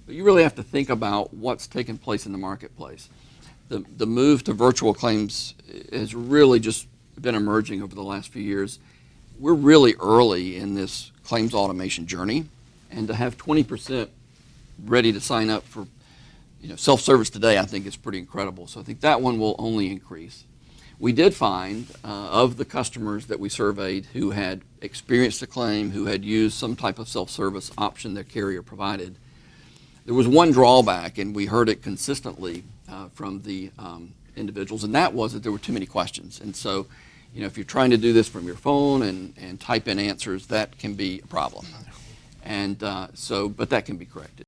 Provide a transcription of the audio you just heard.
But you really have to think about what's taking place in the marketplace. The move to virtual claims has really just been emerging over the last few years. We're really early in this claims automation journey, and to have 20% ready to sign up for self-service today, I think is pretty incredible. So I think that one will only increase. We did find of the customers that we surveyed who had experienced a claim, who had used some type of self-service option their carrier provided, there was one drawback, and we heard it consistently from the individuals, and that was that there were too many questions. And so, if you're trying to do this from your phone and type in answers, that can be a problem. And but that can be corrected.